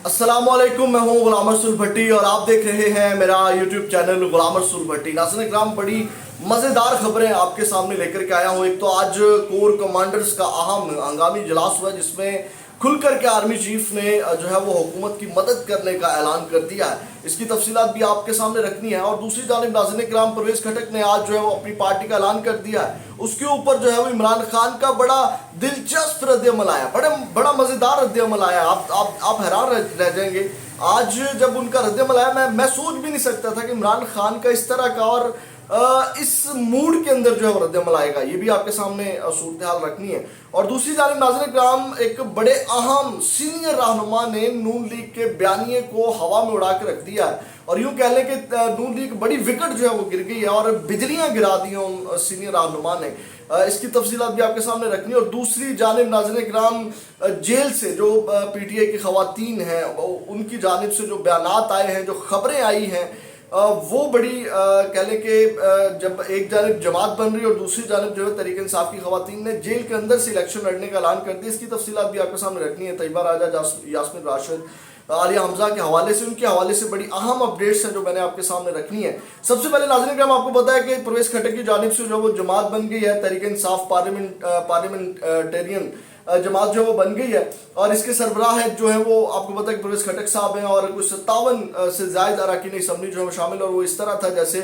अस्सलाम वालेकुम, मैं हूं गुलाम रसूल भट्टी और आप देख रहे हैं मेरा यूट्यूब चैनल गुलाम रसूल भट्टी। नाज़रीन इकराम, बड़ी मज़ेदार खबरें आपके सामने लेकर के आया हूं। एक तो आज कोर कमांडर्स का अहम हंगामी इजलास हुआ जिसमें खुल कर के आर्मी चीफ ने जो है वो हुकूमत की मदद करने का ऐलान कर दिया है। इसकी तफसीलात भी आपके सामने रखनी है। और दूसरी जानिब नाज़रीन इकराम, परवेज़ खटक ने आज जो है वो अपनी पार्टी का ऐलान कर दिया है। उसके ऊपर जो है वो इमरान खान का बड़ा दिलचस्प रद्द-ए-अमल आया, बड़ा मज़ेदार रद्द-ए-अमल आया। आप हैरान रह जाएंगे। आज जब उनका रद्द-ए-अमल आया, मैं सोच भी नहीं सकता था कि इमरान खान का इस तरह का और इस मूड के अंदर जो है वो रद्द-ए-अमल आएगा। ये भी आपके सामने सूरत हाल रखनी है। और दूसरी जानिब नाज़रीन इकराम, एक बड़े अहम सीनियर रहनुमा ने नून लीग के बयानिए को हवा में उड़ा के रख दिया है। और यूं कह लें कि नून लीग बड़ी विकेट जो है वो गिर गई है और बिजलियां गिरा दी हैं उन सीनियर रहनुमा ने। इसकी तफसीलात भी आपके सामने रखनी है। और दूसरी जानिब नाज़रीन इकराम, जेल से जो पीटीआई की खवातीन हैं उनकी जानिब से जो बयानात आए हैं, जो खबरें आई हैं, वो बड़ी कह लें कि जब एक जानिब जमात बन रही है और दूसरी जानिब जो है तहरीक इंसाफ की खवातीन ने जेल के अंदर से इलेक्शन लड़ने का ऐलान कर दिया। इसकी तफसीलात भी आपके सामने रखनी है। तैयबा राजा, यास्मीन राशिद, आलिया हमजा के हवाले से, उनके हवाले से बड़ी अहम अपडेट्स हैं जो मैंने आपके सामने रखनी है। सबसे पहले नाज़रीन इकराम, आपको पता है कि परवेज़ खटक की जानिब से जो वो जमात बन गई है, तहरीक इंसाफ पार्लियामेंटेरियन जमात जो वो बन गई है। और इसके सरबराह जो है वो आपको पता है कि परवेज़ खटक साहब हैं और कुछ 57 से ज़ायद अरकान असम्बली जो है वो शामिल। और वो इस तरह था जैसे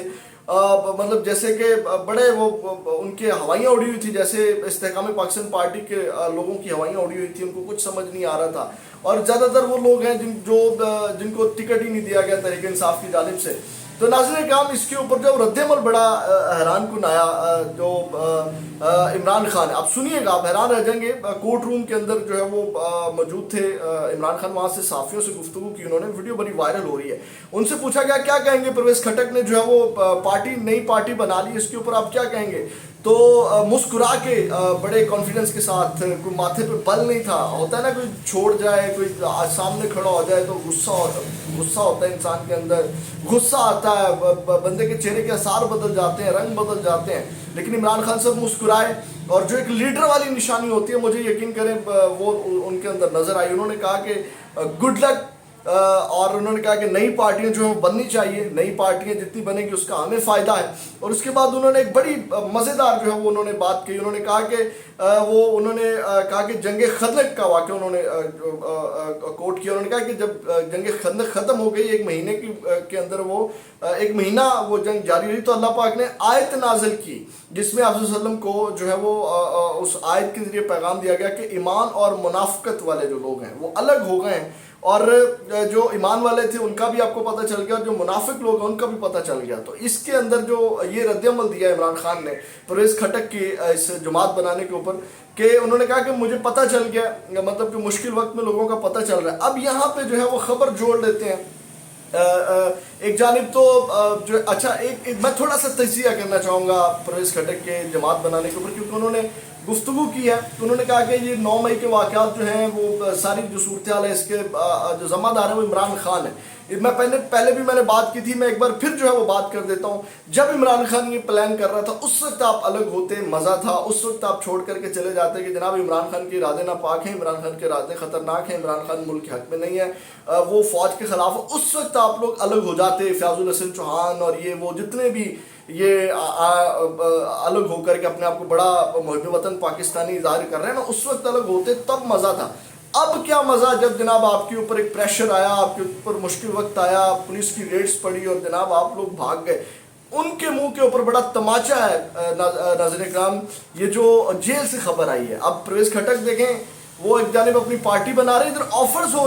मतलब जैसे कि बड़े वो उनके हवाइयाँ उड़ी हुई थी, जैसे इस्तेहकाम पाकिस्तान पार्टी के लोगों की हवाइयाँ उड़ी हुई थी। उनको कुछ समझ नहीं आ रहा था। और ज़्यादातर वो लोग हैं जिनको टिकट ही नहीं दिया गया तहरीक इंसाफ की जानिब से। तो नाज़रीन इकराम, इसके ऊपर जो रद्द-ए-अमल बड़ा हैरान कुन आया जो इमरान खान, आप सुनिएगा, आप हैरान रह जाएंगे। कोर्ट रूम के अंदर जो है वो मौजूद थे इमरान खान, वहाँ से साफियों से गुफ्तगू की उन्होंने। वीडियो बड़ी वायरल हो रही है। उनसे पूछा गया क्या कहेंगे, परवेज़ खटक ने जो है वो नई पार्टी बना ली, इसके ऊपर आप क्या कहेंगे। तो मुस्कुरा के बड़े कॉन्फिडेंस के साथ, कोई माथे पे बल नहीं था, होता है ना कोई छोड़ जाए, कोई सामने खड़ा हो जाए तो गुस्सा होता है इंसान के अंदर, गुस्सा आता है, बंदे के चेहरे के आसार बदल जाते हैं, रंग बदल जाते हैं। लेकिन इमरान खान साहब मुस्कुराए और जो एक लीडर वाली निशानी होती है, मुझे यकीन करें वो उनके अंदर नजर आई। उन्होंने कहा कि गुड लक, और उन्होंने कहा कि नई पार्टियां जो है बननी चाहिए, नई पार्टियां जितनी बनेगी उसका हमें फ़ायदा है। और उसके बाद उन्होंने एक बड़ी मज़ेदार जो है वो उन्होंने बात की। उन्होंने कहा कि जंग खंदक का वाक़या उन्होंने कोट किया। उन्होंने कहा कि जब जंग खंदक ख़त्म हो गई, एक महीने के अंदर वो एक महीना वो जंग जारी रही, तो अल्लाह पाक ने आयत नाजिल की जिसमें आप वसल्लम को जो है वो उस आयत के ज़रिए पैगाम दिया गया कि ईमान और मुनाफिकत वाले जो लोग हैं वो अलग हो गए हैं। और जो ईमान वाले थे उनका भी आपको पता चल गया और जो मुनाफिक लोग हैं उनका भी पता चल गया। तो इसके अंदर जो ये रद्द-ए-अमल दिया इमरान खान ने परवेज़ खटक की इस जमात बनाने के ऊपर, कि उन्होंने कहा कि मुझे पता चल गया, मतलब कि मुश्किल वक्त में लोगों का पता चल रहा है। अब यहाँ पे जो है वो खबर जोड़ लेते हैं। एक जानिब तो जो अच्छा एक मैं थोड़ा सा तजिया करना चाहूँगा परवेज़ खटक के जमात बनाने के ऊपर, क्योंकि उन्होंने गुफ्तगू की है। तो उन्होंने कहा कि ये 9 मई के वाक़यात जो हैं वो सारी जो सूरत हाल है इसके जो ज़िम्मेदार है वो इमरान खान है। मैं पहले भी मैंने बात की थी, मैं एक बार फिर जो है वो बात कर देता हूँ। जब इमरान खान ये प्लान कर रहा था उस वक्त आप अलग होते, मज़ा था। उस वक्त आप छोड़ करके चले जाते कि जनाब इमरान खान के इरादे नापाक हैं, इमरान खान के इरादे ख़तरनाक हैं, इमरान खान मुल्क के हक़ में नहीं है, वो फ़ौज के ख़िलाफ़। उस वक्त आप लोग अलग हो जाते, फ़याज़ुल हसन चौहान और ये वो जितने भी ये अलग होकर के अपने आप को बड़ा मुहब्ब वतन पाकिस्तानी ज़ाहिर कर रहे हैं ना, उस वक्त अलग होते तब मज़ा था। अब क्या मज़ा जब जनाब आपके ऊपर एक प्रेशर आया, आपके ऊपर मुश्किल वक्त आया, पुलिस की रेड्स पड़ी और जनाब आप लोग भाग गए। उनके मुंह के ऊपर बड़ा तमाचा है। नाज़रीन इकराम, ये जो जेल से खबर आई है, अब परवेज़ खटक देखें, वो एक जानिब अपनी पार्टी बना रहे हैं, इधर ऑफर्स हो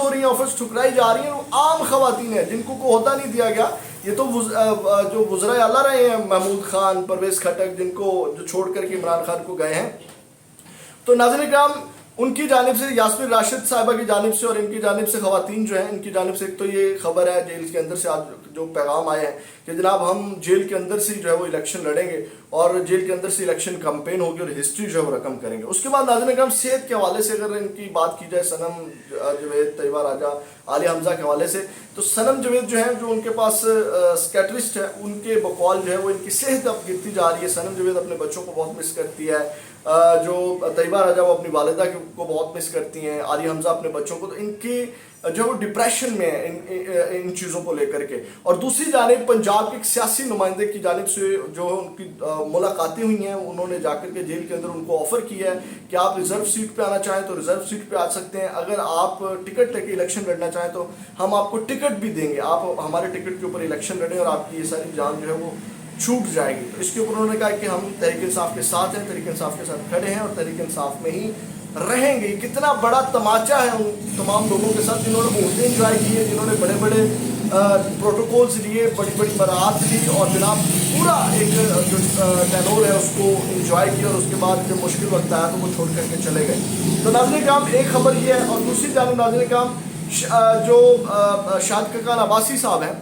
रही हैं, ऑफर्स ठुकराई जा रही हैं। वो आम खवातीन हैं जिनको को होता नहीं दिया गया। ये तो जो वज़राए आला रहे हैं, महमूद खान, परवेज़ खटक, जिनको जो छोड़ करके इमरान खान को गए हैं। तो नाज़रीन इकराम, उनकी जानिब से, यास्मीन राशिद साहिबा की जानिब से और इनकी जानिब से खवातीन जो हैं, इनकी जानिब से एक तो ये खबर है जेल के अंदर से आज जो पैगाम आए हैं कि जनाब हम जेल के अंदर से जो है वो इलेक्शन लड़ेंगे और जेल के अंदर से इलेक्शन कैंपेन होगी और हिस्ट्री जो है वो रकम करेंगे। उसके बाद नाज़रीन इकराम, सेहत के हवाले से अगर इनकी बात की जाए, सनम जवेद, तैयबा राजा, आलिया हमजा के हवाले से, तो सनम जवेद जो है, जो उनके पास स्कैटरिस्ट है, उनके बकौल जो है वो इनकी सेहत अब गिरती जा रही है। सनम जवेद अपने बच्चों को बहुत मिस करती है, جو طیبہ راجہ وہ اپنی والدہ کو بہت مس کرتی ہیں، عالیہ حمزہ اپنے بچوں کو، تو ان کی جو وہ ڈپریشن میں ہے ان چیزوں کو لے کر کے. اور دوسری جانب پنجاب کے ایک سیاسی نمائندے کی جانب سے جو ان کی ملاقاتیں ہوئی ہیں، انہوں نے جا کر کے جیل کے اندر ان کو آفر کیا ہے کہ آپ ریزرو سیٹ پہ آنا چاہیں تو ریزرو سیٹ پہ آ سکتے ہیں، اگر آپ ٹکٹ لے کے الیکشن لڑنا چاہیں تو ہم آپ کو ٹکٹ بھی دیں گے، آپ ہمارے ٹکٹ کے اوپر الیکشن لڑیں اور آپ کی یہ ساری جان جو ہے وہ چھوٹ جائے گی. تو اس کے اوپر انہوں نے کہا کہ ہم تحریک انصاف کے ساتھ ہیں، تحریک انصاف کے ساتھ کھڑے ہیں اور تحریک انصاف میں ہی رہیں گے. کتنا بڑا تماچا ہے ان تمام لوگوں کے ساتھ جنہوں نے عہدے انجوائے کیے، جنہوں نے بڑے بڑے پروٹوکولز لیے، بڑی بڑی برات لی اور جناب پورا ایک جو ٹینور ہے اس کو انجوائے کیا، اور اس کے بعد جب مشکل وقت آیا تو وہ چھوڑ کر کے چلے گئے. تو ناظرین کرام ایک خبر یہ ہے، اور دوسری جانب ناظرین کرام جو شاہد کاکان عباسی صاحب ہیں،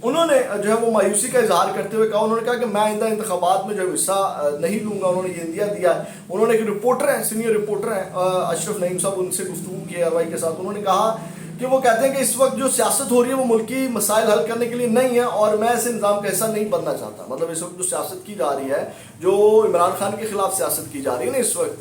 انہوں نے جو ہے وہ مایوسی کا اظہار کرتے ہوئے کہا، انہوں نے کہا کہ میں آئندہ انتخابات میں جو حصہ نہیں لوں گا. انہوں نے یہ اندیا دیا ہے. انہوں نے ایک رپورٹر ہیں، سینئر رپورٹر ہیں اشرف نعیم صاحب، ان سے گفتگو کی اروائی کے ساتھ. انہوں نے کہا کہ وہ کہتے ہیں کہ اس وقت جو سیاست ہو رہی ہے وہ ملکی مسائل حل کرنے کے لیے نہیں ہے، اور میں ایسے نظام کا حصہ نہیں بننا چاہتا. مطلب اس وقت جو سیاست کی جا رہی ہے، جو عمران خان کے خلاف سیاست کی جا رہی ہے نا اس وقت،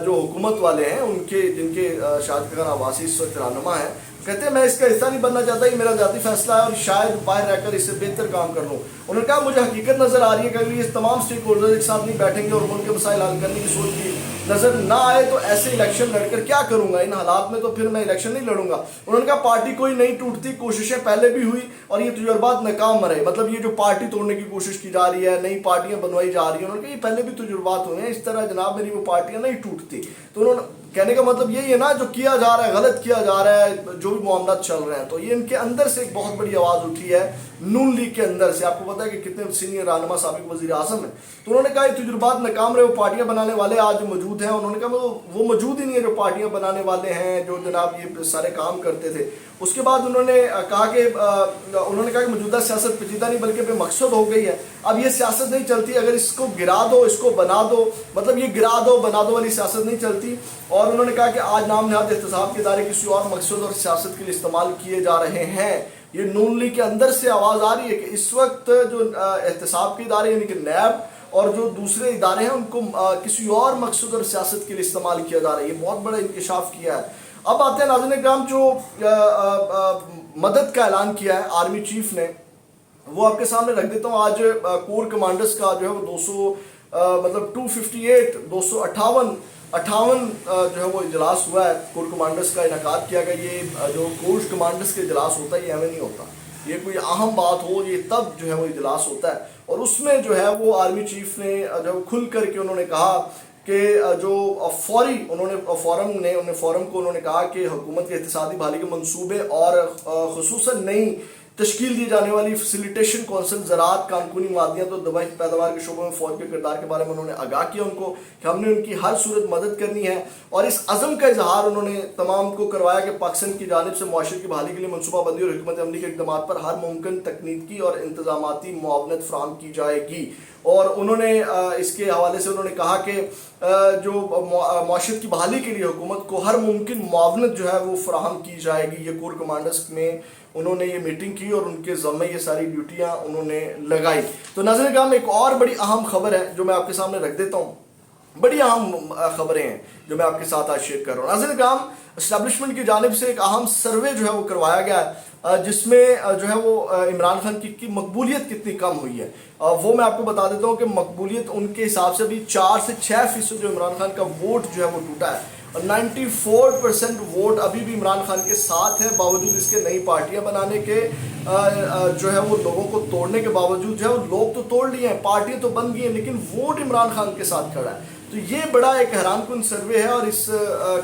جو حکومت والے ہیں ان کے جن کے شاہد کاکان عباسی اس وقت رہنما ہیں، کہتے ہیں میں اس کا حصہ نہیں بننا چاہتا، یہ میرا ذاتی فیصلہ ہے اور شاید باہر رہ کر اس سے بہتر کام کر لوں. انہوں نے کہا مجھے حقیقت نظر آ رہی ہے کہ اگر یہ تمام اسٹیک ہولڈر ایک ساتھ نہیں بیٹھیں گے اور ملک کے مسائل حل کرنے کی سوچ کی نظر نہ آئے تو ایسے الیکشن لڑ کر کیا کروں گا، ان حالات میں تو پھر میں الیکشن نہیں لڑوں گا. انہوں نے کہا پارٹی کوئی نہیں ٹوٹتی، کوششیں پہلے بھی ہوئی اور یہ تجربات ناکام رہے. مطلب یہ جو پارٹی توڑنے کی کوشش کی جا رہی ہے، نئی پارٹیاں بنوائی جا رہی ہیں، انہوں نے کہا یہ پہلے بھی تجربات ہوئے ہیں، اس طرح جناب میری وہ پارٹیاں نہیں ٹوٹتی. تو انہوں نے کہنے کا مطلب یہی ہے نا، جو کیا جا رہا ہے غلط کیا جا رہا ہے، جو بھی معاملات چل رہے ہیں. تو یہ ان کے اندر سے ایک بہت بڑی آواز اٹھی ہے نون لیگ کے اندر سے. آپ کو پتا ہے کہ کتنے سینئر رہنما سابق وزیر اعظم ہیں. تو انہوں نے کہا یہ تجربات ناکام رہے، وہ پارٹیاں بنانے والے آج موجود ہیں. انہوں نے کہا وہ موجود ہی نہیں ہے جو پارٹیاں بنانے والے ہیں، جو جناب یہ سارے کام کرتے تھے. اس کے بعد انہوں نے کہا کہ موجودہ سیاست پیچیدہ نہیں بلکہ بے مقصد ہو گئی ہے. اب یہ سیاست نہیں چلتی، اگر اس کو گرا دو اس کو بنا دو، مطلب یہ گرا دو بنا دو والی سیاست نہیں چلتی. اور انہوں نے کہا کہ آج نام نہاد احتساب کے ادارے کسی اور مقصد اور سیاست کے لیے استعمال کیے جا رہے ہیں. یہ نون لیگ کے اندر سے آواز آ رہی ہے کہ اس وقت جو احتساب کے ادارے یعنی کہ نیب اور جو دوسرے ادارے ہیں ان کو کسی اور مقصد اور سیاست کے لیے استعمال کیا جا رہا ہے. یہ بہت بڑا انکشاف کیا ہے. اب آتے ہیں ناظرین کرام، جو مدد کا اعلان کیا ہے آرمی چیف نے، وہ آپ کے سامنے رکھ دیتا ہوں. آج کور کمانڈرز کا جو ہے وہ 258 جو ہے وہ اجلاس ہوا ہے، کور کمانڈرز کا انعقاد کیا گیا. یہ جو کور کمانڈرز کے اجلاس ہوتا ہے یہ ہمیں نہیں ہوتا، یہ کوئی اہم بات ہو یہ تب جو ہے وہ اجلاس ہوتا ہے. اور اس میں جو ہے وہ آرمی چیف نے جو کھل کر کے انہوں نے کہا کہ جو فوری فورم کو انہوں نے کہا کہ حکومت کے اقتصادی بحالی کے منصوبے اور خصوصاً نئی تشکیل دی جانے والی فیسیلیٹیشن کونسل زراعت، کانکونی معدنیات اور دوائی کی پیداوار کے شعبوں میں فوج کے کردار کے بارے میں انہوں نے آگاہ کیا ان کو کہ ہم نے ان کی ہر صورت مدد کرنی ہے. اور اس عزم کا اظہار انہوں نے تمام کو کروایا کہ پاکستان کی جانب سے معاشرے کی بحالی کے لیے منصوبہ بندی اور حکمت عملی کے اقدامات پر ہر ممکن تکنیکی اور انتظاماتی معاونت فراہم کی جائے گی. اور انہوں نے اس کے حوالے سے انہوں نے کہا کہ جو معاشرت کی بحالی کے لیے حکومت کو ہر ممکن معاونت جو ہے وہ فراہم کی جائے گی. یہ کور کمانڈرز میں انہوں نے یہ میٹنگ کی اور ان کے ذمہ یہ ساری ڈیوٹیاں انہوں نے لگائی. تو ناظرین کرام ایک اور بڑی اہم خبر ہے جو میں آپ کے سامنے رکھ دیتا ہوں. بڑی اہم خبریں ہیں جو میں آپ کے ساتھ آج شیئر کر رہا ہوں. ناظرین کرام اسٹیبلشمنٹ کی جانب سے ایک اہم سروے جو ہے وہ کروایا گیا ہے جس میں جو ہے وہ عمران خان کی مقبولیت کتنی کم ہوئی ہے وہ میں آپ کو بتا دیتا ہوں کہ مقبولیت ان کے حساب سے بھی 4 سے 6% جو عمران خان کا ووٹ جو ہے وہ ٹوٹا ہے اور 94% ووٹ ابھی بھی عمران خان کے ساتھ ہے باوجود اس کے نئی پارٹیاں بنانے کے جو ہے وہ لوگوں کو توڑنے کے باوجود جو ہے وہ لوگ تو توڑ لیے ہیں پارٹیاں تو بن گئی ہیں لیکن ووٹ عمران خان کے ساتھ کھڑا ہے. تو یہ بڑا ایک حیران کن سروے ہے اور اس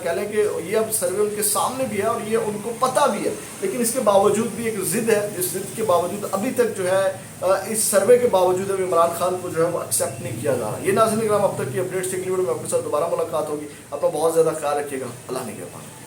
کہہ لیں کہ یہ اب سروے ان کے سامنے بھی ہے اور یہ ان کو پتہ بھی ہے لیکن اس کے باوجود بھی ایک ضد ہے جس ضد کے باوجود ابھی تک جو ہے اس سروے کے باوجود اب عمران خان کو جو ہے وہ ایکسیپٹ نہیں کیا جا رہا. یہ ناظرین کرام اب تک کی اپڈیٹس کے لیے میں آپ کے ساتھ دوبارہ ملاقات ہوگی. اپنا بہت زیادہ خیال رکھیے گا. اللہ نگہبان.